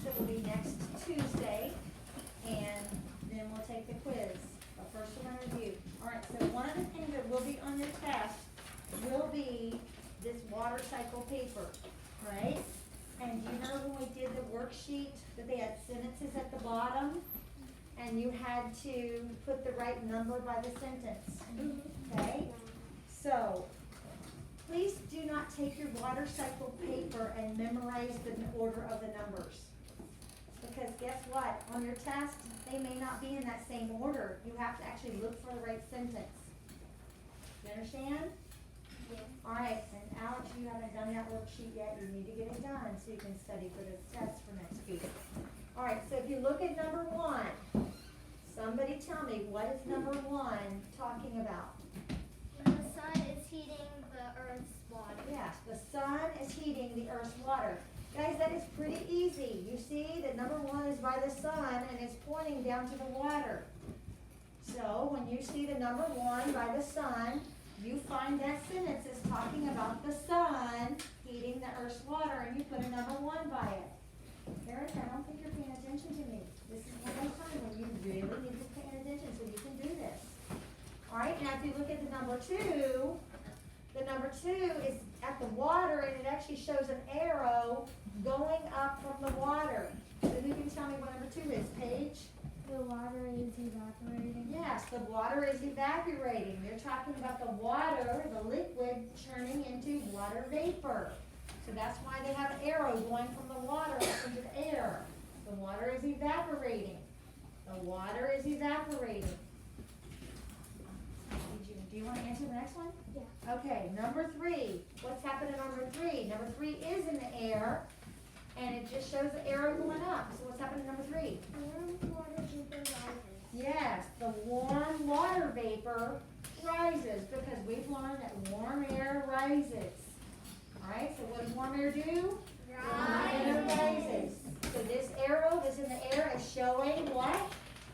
that will be next Tuesday, and then we'll take the quiz. But first we're gonna review. All right, so one of the things that will be on your test will be this water cycle paper, right? And do you remember when we did the worksheet that they had sentences at the bottom? And you had to put the right number by the sentence, okay? So, please do not take your water cycle paper and memorize the order of the numbers. Because guess what? On your test, they may not be in that same order. You have to actually look for the right sentence. You understand? Yes. All right, and Alex, you haven't done that worksheet yet. You need to get it done so you can study for the test for next week. All right, so if you look at number 1, somebody tell me, what is number 1 talking about? The sun is heating the earth's water. Yes, the sun is heating the earth's water. Guys, that is pretty easy. You see that number 1 is by the sun and it's pointing down to the water. So when you see the number 1 by the sun, you find that sentence is talking about the sun heating the earth's water, and you put a number 1 by it. Eric, I don't think you're paying attention to me. This is one of those times when you really need to pay attention so you can do this. All right, now if you look at the number 2, the number 2 is at the water, and it actually shows an arrow going up from the water. So who can tell me what number 2 is? Paige? The water is evaporating. Yes, the water is evaporating. They're talking about the water, the liquid, turning into water vapor. So that's why they have an arrow going from the water up into the air. The water is evaporating. The water is evaporating. Do you want to answer the next one? Yeah. Okay, number 3. What's happening on number 3? Number 3 is in the air, and it just shows the arrow going up. So what's happening to number 3? Warm water vapor rises. Yes, the warm water vapor rises because we've learned that warm air rises. All right, so what does warm air do? Warm air rises. So this arrow that's in the air is showing what?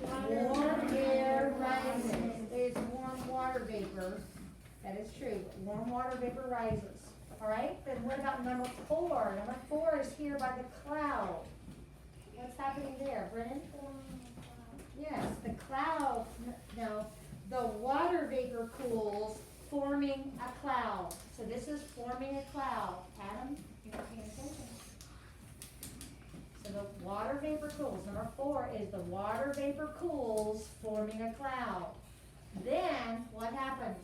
Warm air rises. There's warm water vapor. That is true. Warm water vapor rises. All right, then what about number 4? Number 4 is here by the cloud. What's happening there, Brennan? Yes, the cloud, no, the water vapor cools, forming a cloud. So this is forming a cloud. Adam, you're not paying attention. So the water vapor cools. Number 4 is the water vapor cools, forming a cloud. Then what happens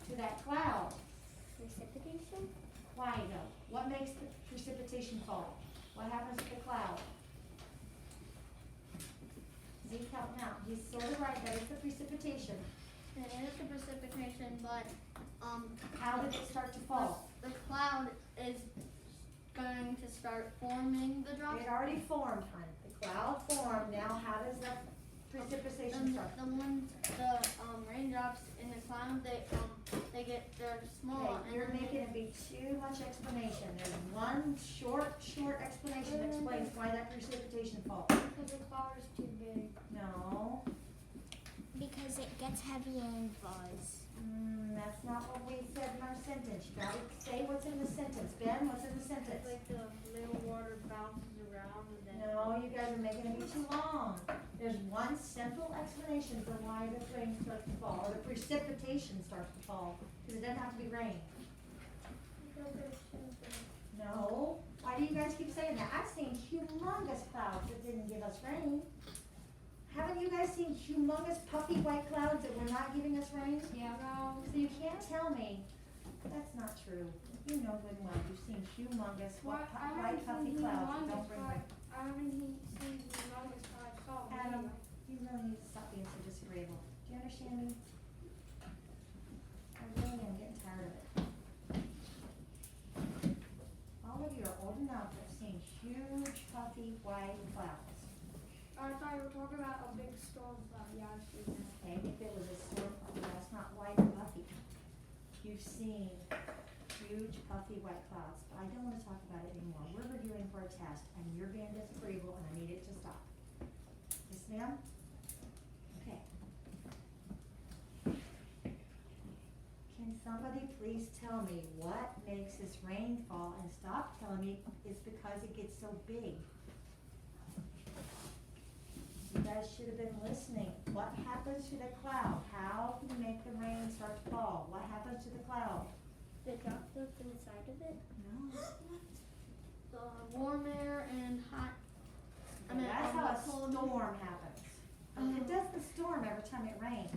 to that cloud? Precipitation? Why though? What makes the precipitation fall? What happens to the cloud? Zeke, help me out. He's sort of right. That is the precipitation. It is the precipitation, but How did it start to fall? the cloud is going to start forming the drops. It already formed, hon. The cloud formed. Now how does that precipitation And start? the raindrops in the cloud, they're small. Okay, you're making it be too much explanation. There's one short explanation that explains why that precipitation falls. Because the cloud is too big. No, Because it gets heavier and falls. that's not what we said in our sentence. You gotta say what's in the sentence. Ben, what's in the sentence? Like the little water bounces around and then. No, you guys are making it be too long. There's one simple explanation for why the rain starts to fall, or the precipitation starts to fall, because it doesn't have to be rain. No, why do you guys keep saying that? I've seen humongous clouds that didn't give us rain. Haven't you guys seen humongous puffy white clouds that were not giving us rain? Yeah. So you can't tell me that's not true. You know good and well, you've seen humongous white puffy clouds that don't bring rain. I haven't seen humongous clouds. Adam, you really need to stop being so disagreeable. Do you understand me? I really am getting tired of it. All of you are old enough to have seen huge, puffy, white clouds. I thought you were talking about a big storm cloud. Yeah, I've seen that. Okay, if it was a storm cloud, that's not white or puffy. You've seen huge, puffy, white clouds, but I don't want to talk about it anymore. We're reviewing for a test, and you're being disagreeable, and I need it to stop. Yes, ma'am? Okay. Can somebody please tell me what makes this rain fall, and stop telling me it's because it gets so big? guys should have been listening. What happens to the cloud? How can you make the rain start to fall? What happens to the cloud? The droplets inside of it. No. The warm air and hot. That's how a cold. storm happens. It does the storm every time it rains.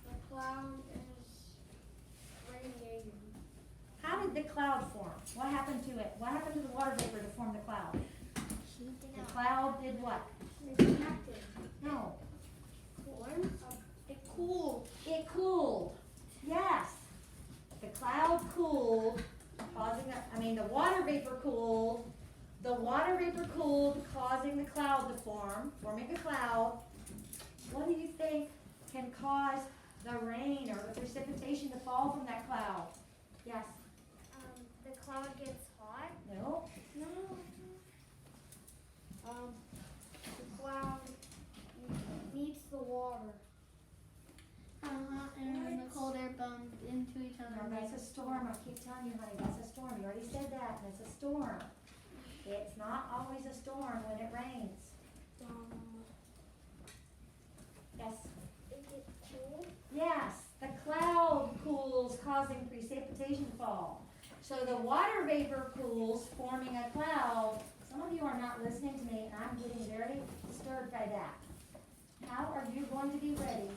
The cloud is radiating. How did the cloud form? What happened to it? What happened to the water vapor to form the cloud? The cloud did what? It's active. No. Formed. It cooled. It cooled. Yes. The cloud cooled, causing the water vapor cooled. The water vapor cooled, causing the cloud to form, forming a cloud. What do you think can cause the rain or the precipitation to fall from that cloud? Yes. The cloud gets hot. No. No. The cloud meets the water. Hot air and the cold air bump into each other. No, that's a storm. I keep telling you, honey, that's a storm. You already said that. That's a storm. It's not always a storm when it rains. Yes. Is it cool? Yes. The cloud cools, causing precipitation to fall. So the water vapor cools, forming a cloud. Some of you are not listening to me, and I'm getting very disturbed by that. How are you going to be ready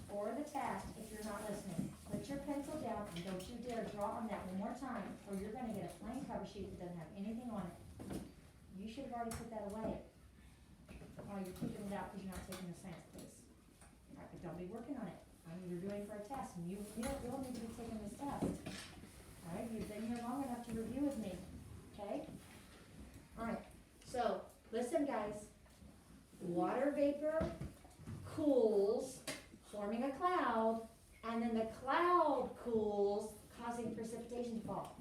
for the test if you're not listening? Put your pencil down and don't you dare draw on that one more time, or you're going to get a plain cover sheet that doesn't have anything on it. You should have already put that away. Or you're keeping it out because you're not taking the science quiz. All right, but don't be working on it. You're doing for a test, and you'll need to be taking this test. All right, you've been here long enough to review with me, okay? All right, so listen, guys. Water vapor cools, forming a cloud, and then the cloud cools, causing precipitation to fall.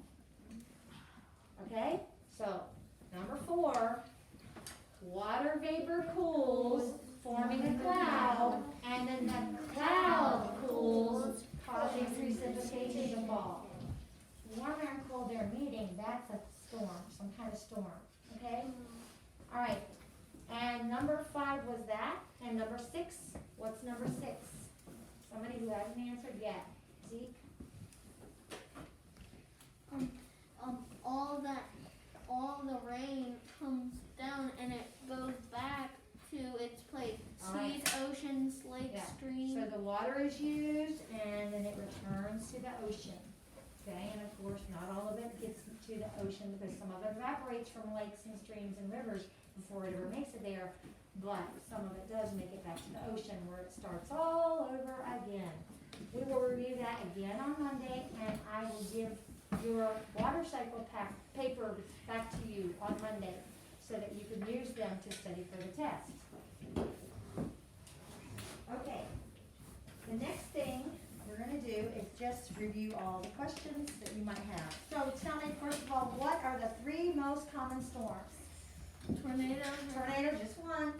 Okay, so number 4, water vapor cools, forming a cloud, and then the cloud cools, causing precipitation to fall. Warm air and cold air meeting, that's a storm, some kind of storm, okay? All right, and number 5 was that, and number 6, what's number 6? Somebody who hasn't answered yet. Zeke? All the rain comes down and it goes back to its place. All Seas, right. oceans, lakes, Yeah. streams. So the water is used and then it returns to the ocean. Okay, and of course, not all of it gets to the ocean because some of it evaporates from lakes and streams and rivers before it ever makes it there. But some of it does make it back to the ocean where it starts all over again. We will review that again on Monday, and I will give your water cycle paper back to you on Monday so that you can use them to study for the test. Okay, the next thing we're going to do is just review all the questions that you might have. So tell me, first of all, what are the 3 most common storms? Tornadoes. Tornado, just one.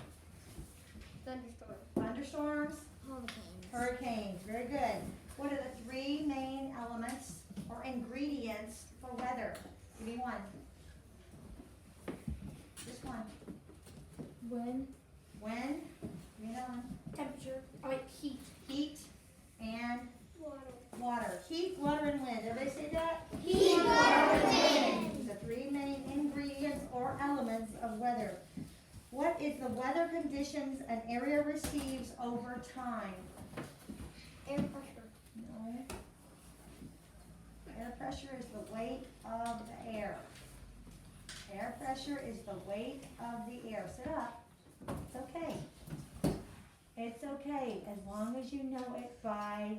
Thunderstorms. Thunderstorms, Hurricanes. hurricanes, very good. What are the 3 main elements or ingredients for weather? Give me one. Just one. Wind. Wind, give me another one. Temperature. Heat. Heat and Water. water. Heat, water, and wind. Everybody say that? Heat, water, and wind. The 3 main ingredients or elements of weather. What is the weather conditions an area receives over time? Air pressure. No. Air pressure is the weight of the air. Air pressure is the weight of the air. Sit up. It's okay. It's okay as long as you know it by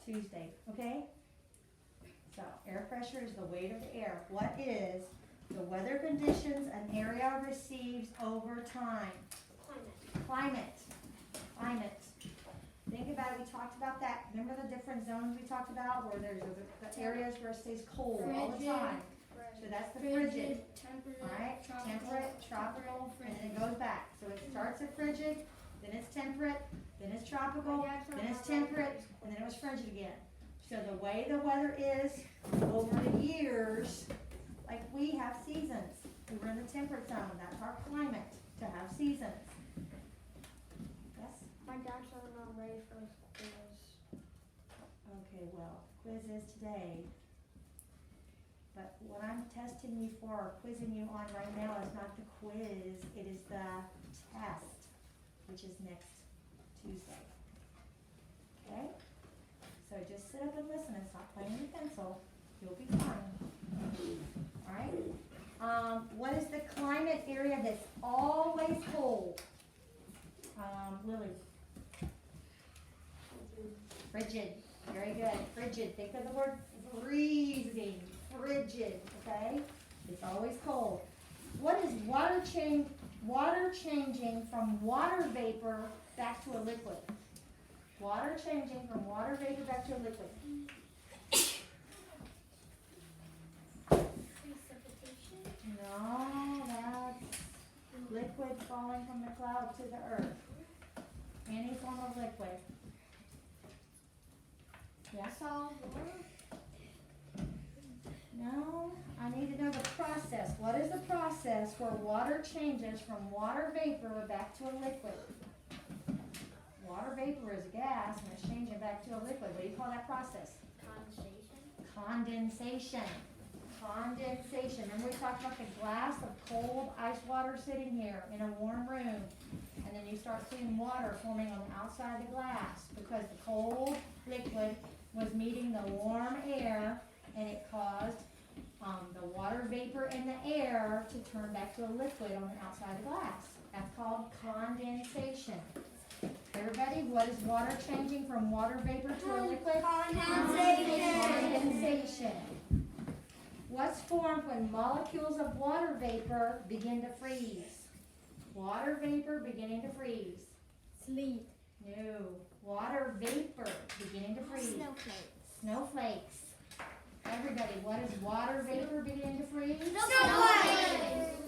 Tuesday, okay? So air pressure is the weight of the air. What is the weather conditions an area receives over time? Climate. Climate. Think about it, we talked about that. Remember the different zones we talked about where there's the areas where it stays cold all the time? So that's the frigid. Temperate. Alright, temperate, tropical, and then it goes back. So it starts at frigid, then it's temperate, then it's tropical, then it's temperate, and then it was frigid again. So the way the weather is over the years, like we have seasons. we're in the temperate zone, that's our climate, to have seasons. Yes? My dad said I'm not ready for his quiz. Okay, well, quiz is today. But what I'm testing you for, or quizzing you on right now is not the quiz, it is the test, which is next Tuesday. Okay? So just sit up and listen and stop playing with pencil. You'll be fine. Alright? What is the climate area that's always cold? Lily. Frigid. Very good. Frigid. Think of the word freezing. Frigid. Okay? It's always cold. What is water changing from water vapor back to a liquid? Water changing from water vapor back to a liquid. Precipitation. No, that's liquid falling from the cloud to the earth. Any form of liquid. Yeah? Solid water. No, I need to know the process. What is the process where water changes from water vapor back to a liquid? Water vapor is a gas and it's changing back to a liquid. What do you call that process? Condensation. Condensation. Condensation. Remember we talked about the glass of cold ice water sitting here in a warm room. And then you start seeing water forming on the outside of the glass because the cold liquid was meeting the warm air and it caused the water vapor in the air to turn back to a liquid on the outside of the glass. That's called condensation. Everybody, what is water changing from water vapor to a liquid? Condensation. What's formed when molecules of water vapor begin to freeze? Water vapor beginning to freeze. Sleep. No. Water vapor beginning to freeze. Snowflakes. Snowflakes. Everybody, what is water vapor beginning to freeze? Snowflakes.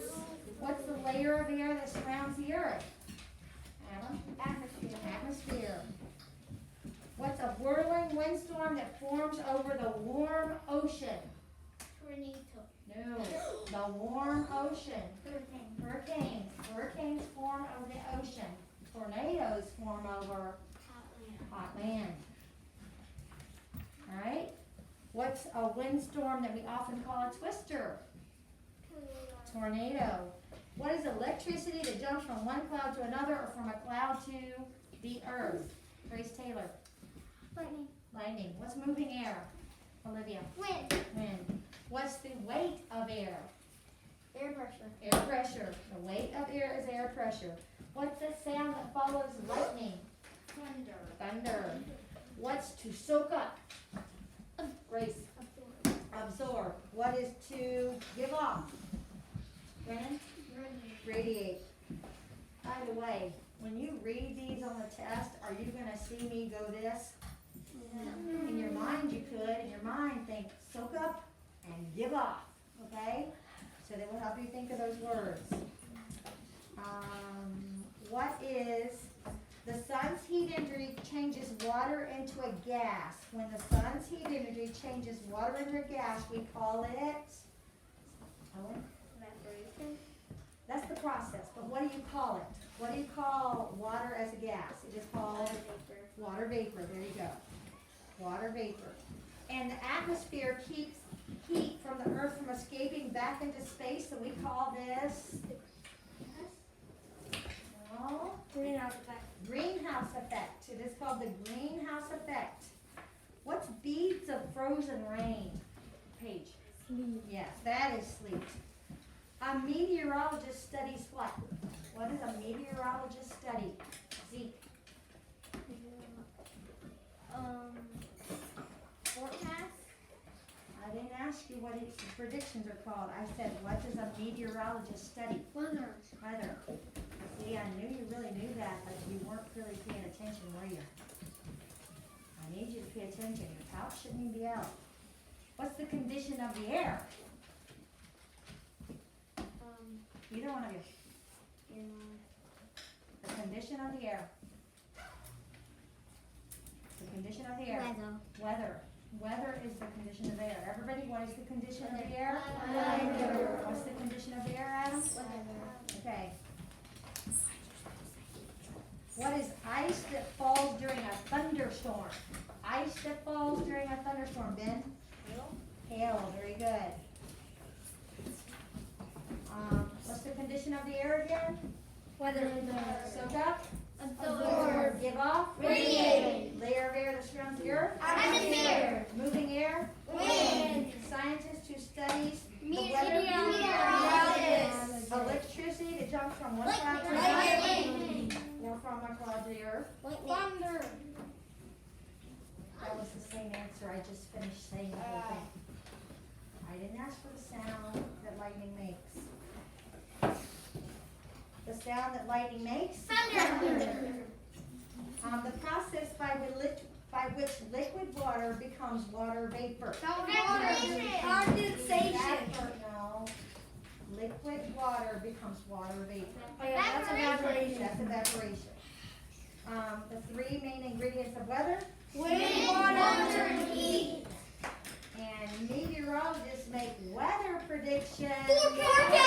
What's the layer of air that surrounds the earth? Adam? Atmosphere. Atmosphere. What's a whirling windstorm that forms over the warm ocean? Tornado. No. The warm ocean. Hurricane. Hurricanes. Hurricanes form over the ocean. Tornadoes form over hot land. Alright? What's a windstorm that we often call a twister? Tornado. What is electricity that jumps from one cloud to another or from a cloud to the earth? Grace Taylor. Lightning. Lightning. What's moving air? Olivia. Wind. Wind. What's the weight of air? Air pressure. Air pressure. The weight of air is air pressure. What's the sound that follows lightning? Thunder. Thunder. What's to soak up? Grace. Absorb. What is to give off? Brennan? Radiate. By the way, when you read these on the test, are you going to see me go this? No. In your mind you could, in your mind think soak up and give off, okay? So that will help you think of those words. What is, the sun's heat energy changes water into a gas. When the sun's heat energy changes water into a gas, we call it, Owen? Evaporation. That's the process, but what do you call it? What do you call water as a gas? It is called water vapor. There you go. Water vapor. And the atmosphere keeps heat from the earth from escaping back into space, so we call this Greenhouse effect. greenhouse effect. It is called the greenhouse effect. What's beads of frozen rain? Paige. Sleep. Yes, that is sleet. A meteorologist studies what? What does a meteorologist study? Zeke. Forecast. I didn't ask you what its predictions are called. I said, what does a meteorologist study? Weather. Weather. See, I knew you really knew that, but you weren't really paying attention, were you? I need you to pay attention. Your pouch shouldn't even be out. What's the condition of the air? Either one of you. The condition of the air. The condition of the air. Weather. Weather. Weather is the condition of air. Everybody, what is the condition of the air? Weather. What's the condition of the air, Adam? Okay. What is ice that falls during a thunderstorm? Ice that falls during a thunderstorm, Ben? Hail, very good. What's the condition of the air again? Weather. Soak up, Absorb. give off, Radiate. layer of air that surrounds the earth, Atmosphere. moving air, Wind. scientist who studies the weather, Meteorologist. electricity that jumps from one cloud to another, Lightning. or from a cloud to the earth. Thunder. That was the same answer, I just finished saying the whole thing. I didn't ask for the sound that lightning makes. The sound that lightning makes? Thunder. The process by which liquid water becomes water vapor. Condensation. No. Liquid water becomes water vapor. That's evaporation. That's evaporation. The three main ingredients of weather? Wind, water, and heat. And meteorologists make weather predictions. Forecast.